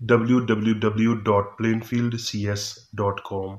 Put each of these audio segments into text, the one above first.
www.plainfieldcs.com।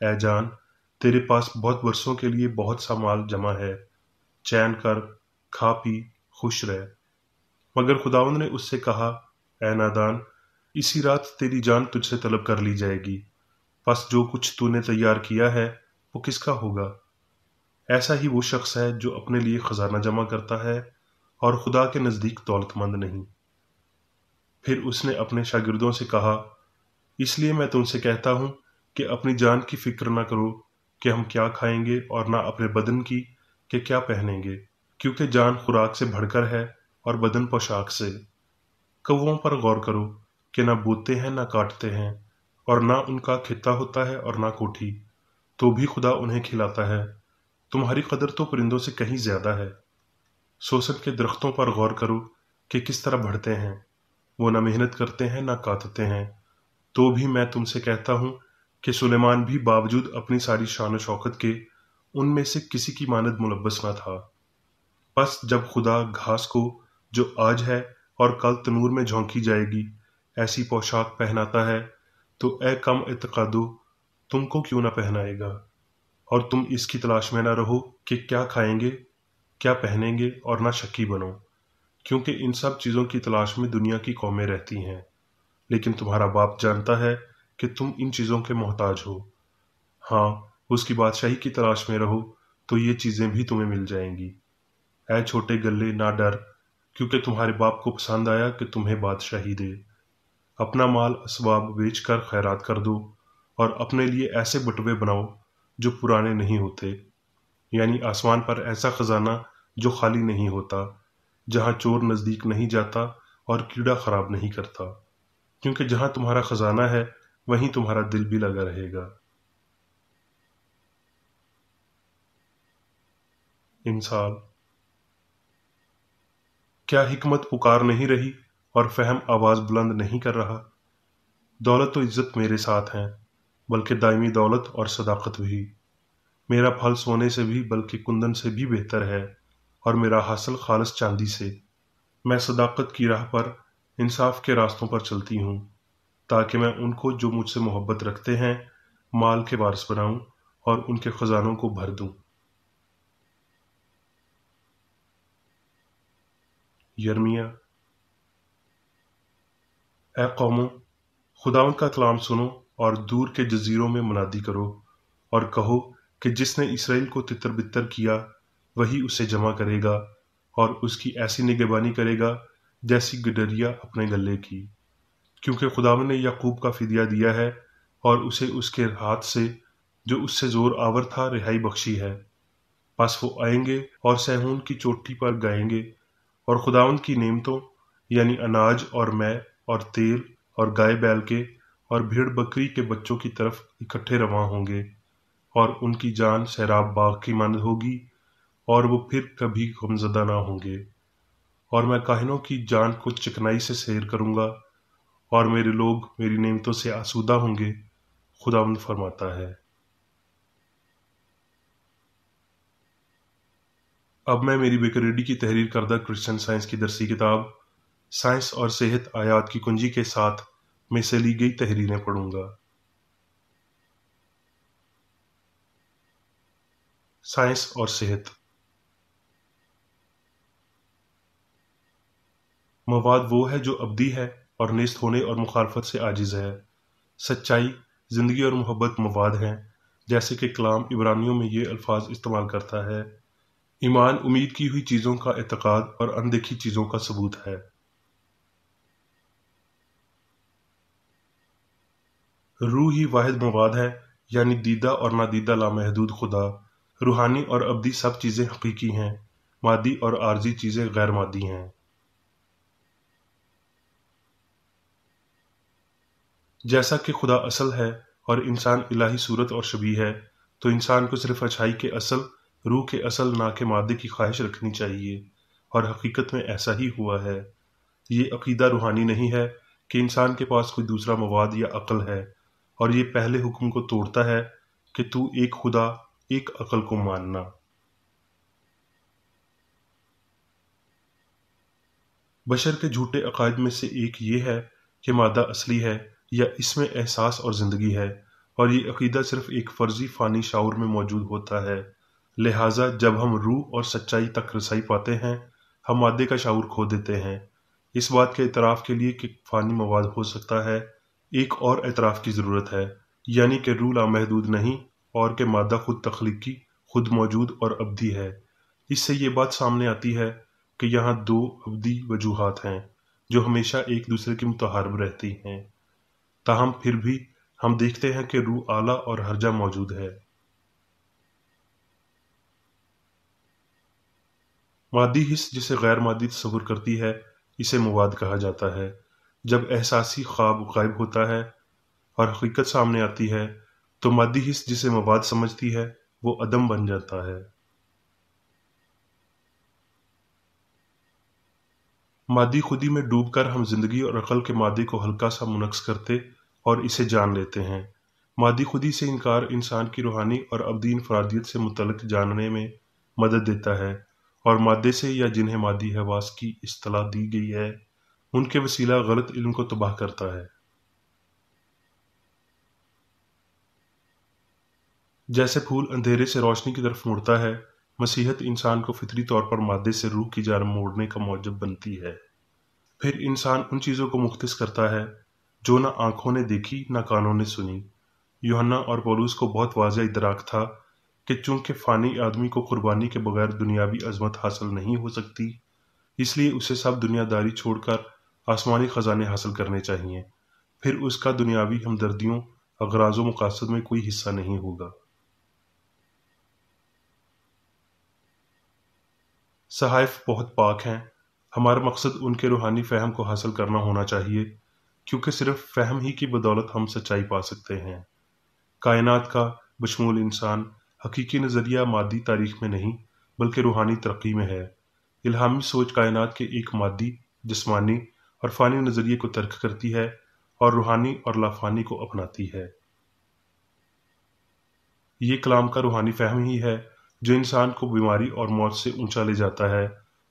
اے جان، تیرے پاس بہت برسوں کے لیے بہت سا مال جمع ہے، چین کر، کھا پی، خوش رہ۔ مگر خداوند نے اس سے کہا، اے نادان، اسی رات تیری جان تجھ سے طلب کر لی جائے گی، پس جو کچھ تو نے تیار کیا ہے وہ کس کا ہوگا؟ ایسا ہی وہ شخص ہے جو اپنے لیے خزانہ جمع کرتا ہے اور خدا کے نزدیک دولت مند نہیں۔ پھر اس نے اپنے شاگردوں سے کہا، اس لیے میں تم سے کہتا ہوں کہ اپنی جان کی فکر نہ کرو کہ ہم کیا کھائیں گے، اور نہ اپنے بدن کی کہ کیا پہنیں گے، کیونکہ جان خوراک سے بڑھ کر ہے اور بدن پوشاک سے۔ کووں پر غور کرو کہ نہ بوتے ہیں نہ کاٹتے ہیں، اور نہ ان کا کھتا ہوتا ہے اور نہ کوٹھی، تو بھی خدا انہیں کھلاتا ہے۔ تمہاری قدر تو پرندوں سے کہیں زیادہ ہے۔ سوسن کے درختوں پر غور کرو کہ کس طرح بڑھتے ہیں، وہ نہ محنت کرتے ہیں نہ کاٹتے ہیں، تو بھی میں تم سے کہتا ہوں کہ سلیمان بھی باوجود اپنی ساری شان و شوکت کے ان میں سے کسی کی مانند ملبس نہ تھا۔ پس جب خدا گھاس کو جو آج ہے اور کل تنور میں جھونکی جائے گی ایسی پوشاک پہناتا ہے، تو اے کم اعتقادو، تم کو کیوں نہ پہنائے گا؟ اور تم اس کی تلاش میں نہ رہو کہ کیا کھائیں گے، کیا پہنیں گے، اور نہ شکی بنو، کیونکہ ان سب چیزوں کی تلاش میں دنیا کی قومیں رہتی ہیں۔ لیکن تمہارا باپ جانتا ہے کہ تم ان چیزوں کے محتاج ہو۔ ہاں، اس کی بادشاہی کی تلاش میں رہو تو یہ چیزیں بھی تمہیں مل جائیں گی۔ اے چھوٹے گلے، نہ ڈر، کیونکہ تمہارے باپ کو پسند آیا کہ تمہیں بادشاہی دے۔ اپنا مال اسباب بیچ کر خیرات کر دو، اور اپنے لیے ایسے بٹوے بناؤ جو پرانے نہیں ہوتے، یعنی آسمان پر ایسا خزانہ جو خالی نہیں ہوتا، جہاں چور نزدیک نہیں جاتا اور کیڑا خراب نہیں کرتا، کیونکہ جہاں تمہارا خزانہ ہے وہیں تمہارا دل بھی لگا رہے گا۔ انسان، کیا حکمت پکار نہیں رہی اور فہم آواز بلند نہیں کر رہا؟ دولت و عزت میرے ساتھ ہیں، بلکہ دائمی دولت اور صداقت بھی۔ میرا پھل سونے سے بھی بلکہ کندن سے بھی بہتر ہے، اور میرا حاصل خالص چاندی سے۔ میں صداقت کی راہ پر، انصاف کے راستوں پر چلتی ہوں، تاکہ میں ان کو جو مجھ سے محبت رکھتے ہیں مال کے وارث بناؤں اور ان کے خزانوں کو بھر دوں۔ یرمیا۔ اے قوموں، خداوند کا کلام سنو اور دور کے جزیروں میں منادی کرو، اور کہو کہ جس نے اسرائیل کو تتر بتر کیا وہی اسے جمع کرے گا، اور اس کی ایسی نگہبانی کرے گا جیسی گڈریا اپنے گلے کی، کیونکہ خداوند نے یعقوب کا فدیہ دیا ہے اور اسے اس کے ہاتھ سے جو اس سے زور آور تھا رہائی بخشی ہے۔ پس وہ آئیں گے اور سیہون کی چوٹی پر گائیں گے، اور خداوند کی نعمتوں یعنی اناج اور مے اور تیل اور گائے بیل کے اور بھیڑ بکری کے بچوں کی طرف اکٹھے رواں ہوں گے، اور ان کی جان سیراب باغ کی مانند ہوگی، اور وہ پھر کبھی غمزدہ نہ ہوں گے۔ اور میں کاہنوں کی جان کو چکنائی سے سیر کروں گا، اور میرے لوگ میری نعمتوں سے آسودہ ہوں گے، خداوند فرماتا ہے۔ اب میں میری بیکریڈی کی تحریر کردہ کرسچن سائنس کی درسی کتاب سائنس اور صحت آیات کی کنجی کے ساتھ میں سے لی گئی تحریریں پڑھوں گا۔ سائنس اور صحت۔ مواد وہ ہے جو ابدی ہے اور نیست ہونے اور مخالفت سے عاجز ہے۔ سچائی، زندگی اور محبت مواد ہیں، جیسے کہ کلام عبرانیوں میں یہ الفاظ استعمال کرتا ہے۔ ایمان امید کی ہوئی چیزوں کا اعتقاد اور اندیکھی چیزوں کا ثبوت ہے۔ روح ہی واحد مواد ہے، یعنی دیدہ اور نادیدہ لامحدود خدا۔ روحانی اور ابدی سب چیزیں حقیقی ہیں، مادی اور عارضی چیزیں غیر مادی ہیں۔ جیسا کہ خدا اصل ہے اور انسان الہی صورت اور شبیہ ہے، تو انسان کو صرف اچھائی کے اصل، روح کے اصل نہ کہ مادے کی خواہش رکھنی چاہیے، اور حقیقت میں ایسا ہی ہوا ہے۔ یہ عقیدہ روحانی نہیں ہے کہ انسان کے پاس کوئی دوسرا مواد یا عقل ہے، اور یہ پہلے حکم کو توڑتا ہے کہ تو ایک خدا، ایک عقل کو ماننا۔ بشر کے جھوٹے عقائد میں سے ایک یہ ہے کہ مادہ اصلی ہے، یا اس میں احساس اور زندگی ہے، اور یہ عقیدہ صرف ایک فرضی فانی شعور میں موجود ہوتا ہے۔ لہٰذا جب ہم روح اور سچائی تک رسائی پاتے ہیں، ہم مادے کا شعور کھو دیتے ہیں۔ اس بات کے اعتراف کے لیے کہ فانی مواد ہو سکتا ہے، ایک اور اعتراف کی ضرورت ہے، یعنی کہ روح لامحدود نہیں اور کہ مادہ خود تخلیقی، خود موجود اور ابدی ہے۔ اس سے یہ بات سامنے آتی ہے کہ یہاں دو ابدی وجوہات ہیں جو ہمیشہ ایک دوسرے کی متحارب رہتی ہیں، تاہم پھر بھی ہم دیکھتے ہیں کہ روح اعلیٰ اور ہر جا موجود ہے۔ مادی حس جسے غیر مادی تصور کرتی ہے، اسے مواد کہا جاتا ہے۔ جب احساسی خواب غائب ہوتا ہے اور حقیقت سامنے آتی ہے تو مادی حس جسے مواد سمجھتی ہے وہ عدم بن جاتا ہے۔ مادی خودی میں ڈوب کر ہم زندگی اور عقل کے مادے کو ہلکا سا منعکس کرتے اور اسے جان لیتے ہیں۔ مادی خودی سے انکار انسان کی روحانی اور ابدی انفرادیت سے متعلق جاننے میں مدد دیتا ہے، اور مادے سے یا جنہیں مادی حواس کی اصطلاح دی گئی ہے ان کے وسیلہ غلط علم کو تباہ کرتا ہے۔ جیسے پھول اندھیرے سے روشنی کی طرف مڑتا ہے، مسیحت انسان کو فطری طور پر مادے سے روح کی جانب موڑنے کا موجب بنتی ہے۔ پھر انسان ان چیزوں کو مختص کرتا ہے جو نہ آنکھوں نے دیکھی نہ کانوں نے سنی۔ یوحنا اور پولس کو بہت واضح ادراک تھا کہ چونکہ فانی آدمی کو قربانی کے بغیر دنیاوی عظمت حاصل نہیں ہو سکتی، اس لیے اسے سب دنیا داری چھوڑ کر آسمانی خزانے حاصل کرنے چاہیے، پھر اس کا دنیاوی ہمدردیوں، اغراض و مقاصد میں کوئی حصہ نہیں ہوگا۔ صحائف بہت پاک ہیں، ہمارا مقصد ان کے روحانی فہم کو حاصل کرنا ہونا چاہیے، کیونکہ صرف فہم ہی کی بدولت ہم سچائی پا سکتے ہیں۔ کائنات کا بشمول انسان حقیقی نظریہ مادی تاریخ میں نہیں بلکہ روحانی ترقی میں ہے۔ الہامی سوچ کائنات کے ایک مادی، جسمانی اور فانی نظریے کو ترک کرتی ہے اور روحانی اور لافانی کو اپناتی ہے۔ یہ کلام کا روحانی فہم ہی ہے جو انسان کو بیماری اور موت سے اونچا لے جاتا ہے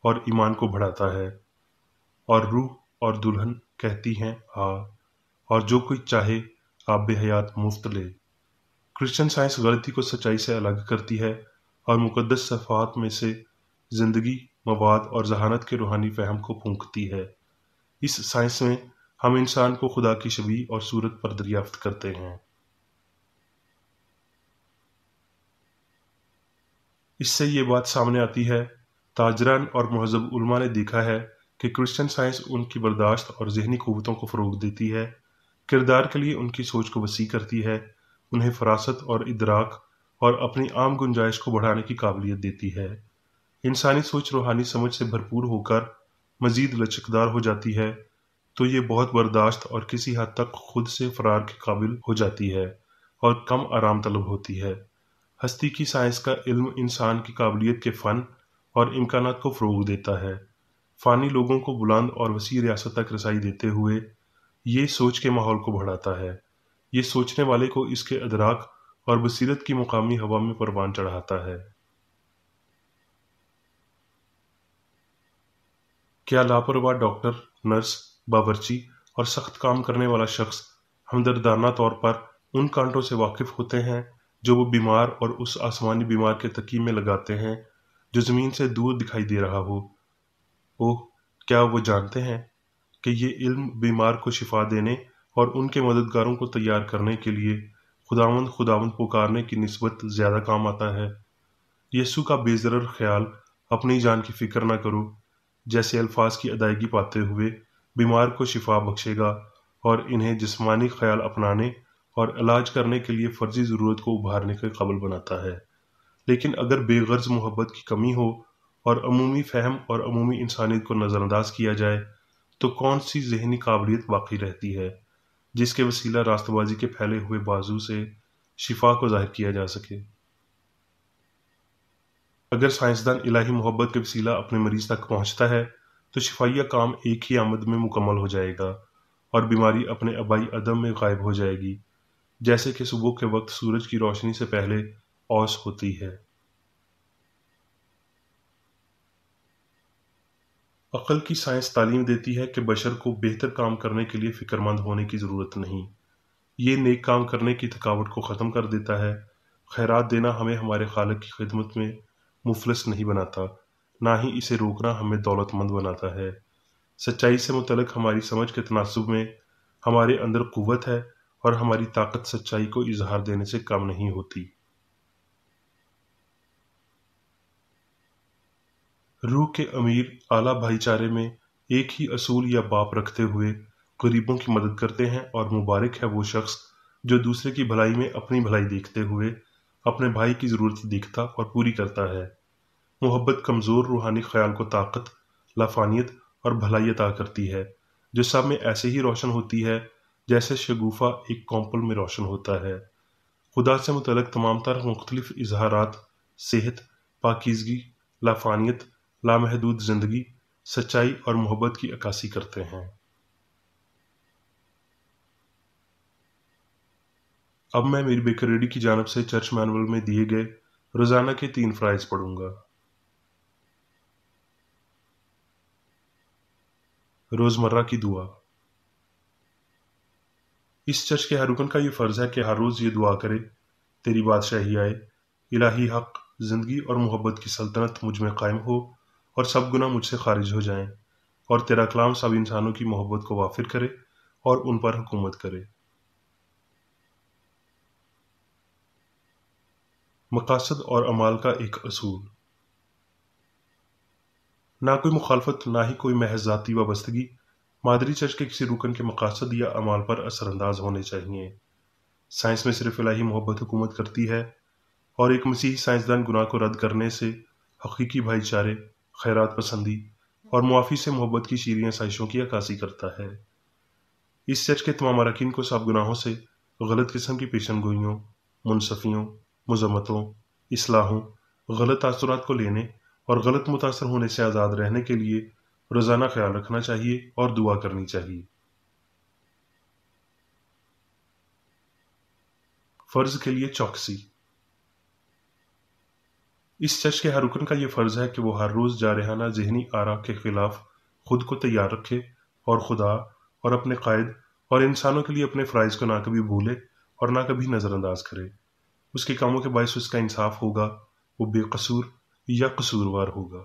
اور ایمان کو بڑھاتا ہے، اور روح اور دلہن کہتی ہیں آ، اور جو کوئی چاہے آب حیات مفت لے۔ کرسچن سائنس غلطی کو سچائی سے الگ کرتی ہے اور مقدس صفحات میں سے زندگی، مواد اور ذہانت کے روحانی فہم کو پھونکتی ہے۔ اس سائنس میں ہم انسان کو خدا کی شبیہ اور صورت پر دریافت کرتے ہیں۔ اس سے یہ بات سامنے آتی ہے، تاجران اور مہذب علماء نے دیکھا ہے کہ کرسچن سائنس ان کی برداشت اور ذہنی قوتوں کو فروغ دیتی ہے، کردار کے لیے ان کی سوچ کو وسیع کرتی ہے، انہیں فراست اور ادراک اور اپنی عام گنجائش کو بڑھانے کی قابلیت دیتی ہے۔ انسانی سوچ روحانی سمجھ سے بھرپور ہو کر مزید لچکدار ہو جاتی ہے تو یہ بہت برداشت اور کسی حد تک خود سے فرار کے قابل ہو جاتی ہے اور کم آرام طلب ہوتی ہے۔ ہستی کی سائنس کا علم انسان کی قابلیت کے فن اور امکانات کو فروغ دیتا ہے، فانی لوگوں کو بلند اور وسیع ریاست تک رسائی دیتے ہوئے یہ سوچ کے ماحول کو بڑھاتا ہے، یہ سوچنے والے کو اس کے ادراک اور بصیرت کی مقامی ہوا میں پروان چڑھاتا ہے۔ کیا لاپرواہ ڈاکٹر، نرس، باورچی اور سخت کام کرنے والا شخص ہمدردانہ طور پر ان کانٹوں سے واقف ہوتے ہیں جو وہ بیمار اور اس آسمانی بیمار کے تکیے میں لگاتے ہیں جو زمین سے دور دکھائی دے رہا ہو؟ اوہ، کیا وہ جانتے ہیں کہ یہ علم بیمار کو شفا دینے اور ان کے مددگاروں کو تیار کرنے کے لیے خداوند پکارنے کی نسبت زیادہ کام آتا ہے؟ یسوع کا بے ضرر خیال اپنی جان کی فکر نہ کرو جیسے الفاظ کی ادائیگی پاتے ہوئے بیمار کو شفا بخشے گا اور انہیں جسمانی خیال اپنانے اور علاج کرنے کے لیے فرضی ضرورت کو ابھارنے کے قابل بناتا ہے۔ لیکن اگر بے غرض محبت کی کمی ہو اور عمومی فہم اور عمومی انسانیت کو نظر انداز کیا جائے تو کون سی ذہنی قابلیت باقی رہتی ہے جس کے وسیلہ راست بازی کے پھیلے ہوئے بازو سے شفا کو ظاہر کیا جا سکے؟ اگر سائنسدان الہی محبت کے وسیلہ اپنے مریض تک پہنچتا ہے تو شفائیہ کام ایک ہی آمد میں مکمل ہو جائے گا اور بیماری اپنے آبائی عدم میں غائب ہو جائے گی، جیسے کہ صبح کے وقت سورج کی روشنی سے پہلے اوس ہوتی ہے۔ عقل کی سائنس تعلیم دیتی ہے کہ بشر کو بہتر کام کرنے کے لیے فکر مند ہونے کی ضرورت نہیں، یہ نیک کام کرنے کی تھکاوٹ کو ختم کر دیتا ہے۔ خیرات دینا ہمیں ہمارے خالق کی خدمت میں مفلس نہیں بناتا، نہ ہی اسے روکنا ہمیں دولت مند بناتا ہے۔ سچائی سے متعلق ہماری سمجھ کے تناسب میں ہمارے اندر قوت ہے، اور ہماری طاقت سچائی کو اظہار دینے سے کم نہیں ہوتی۔ روح کے امیر اعلیٰ بھائی چارے میں ایک ہی اصول یا باپ رکھتے ہوئے غریبوں کی مدد کرتے ہیں، اور مبارک ہے وہ شخص جو دوسرے کی بھلائی میں اپنی بھلائی دیکھتے ہوئے اپنے بھائی کی ضرورت دیکھتا اور پوری کرتا ہے۔ محبت کمزور روحانی خیال کو طاقت، لافانیت اور بھلائی عطا کرتی ہے، جو سب میں ایسے ہی روشن ہوتی ہے جیسے شگوفہ ایک کونپل میں روشن ہوتا ہے۔ خدا سے متعلق تمام تر مختلف اظہارات صحت، پاکیزگی، لافانیت، لامحدود زندگی، سچائی اور محبت کی عکاسی کرتے ہیں۔ اب میں میری بیکر ریڈی کی جانب سے چرچ مینول میں دیے گئے روزانہ کے 3 فرائض پڑھوں گا۔ روزمرہ کی دعا۔ اس چرچ کے ہر رکن کا یہ فرض ہے کہ ہر روز یہ دعا کرے: تیری بادشاہی آئے، الہی حق، زندگی اور محبت کی سلطنت مجھ میں قائم ہو، اور سب گناہ مجھ سے خارج ہو جائیں، اور تیرا کلام سب انسانوں کی محبت کو وافر کرے اور ان پر حکومت کرے۔ مقاصد اور اعمال کا ایک اصول۔ نہ کوئی مخالفت، نہ ہی کوئی محض ذاتی وابستگی مادری چرچ کے کسی رکن کے مقاصد یا اعمال پر اثر انداز ہونے چاہیے۔ سائنس میں صرف الہی محبت حکومت کرتی ہے، اور ایک مسیحی سائنسدان گناہ کو رد کرنے سے حقیقی بھائی چارے، خیرات پسندی اور معافی سے محبت کی شیریں آسائشوں کی عکاسی کرتا ہے۔ اس چرچ کے تمام اراکین کو سب گناہوں سے، غلط قسم کی پیشن گوئیوں، منصفیوں، مذمتوں، اصلاحوں، غلط تاثرات کو لینے اور غلط متاثر ہونے سے آزاد رہنے کے لیے روزانہ خیال رکھنا چاہیے اور دعا کرنی چاہیے۔ فرض کے لیے چوکسی۔ اس چرچ کے ہر رکن کا یہ فرض ہے کہ وہ ہر روز جارحانہ ذہنی آرا کے خلاف خود کو تیار رکھے، اور خدا اور اپنے قائد اور انسانوں کے لیے اپنے فرائض کو نہ کبھی بھولے اور نہ کبھی نظر انداز کرے۔ اس کے کاموں کے باعث اس کا انصاف ہوگا، وہ بے قصور یا قصوروار ہوگا۔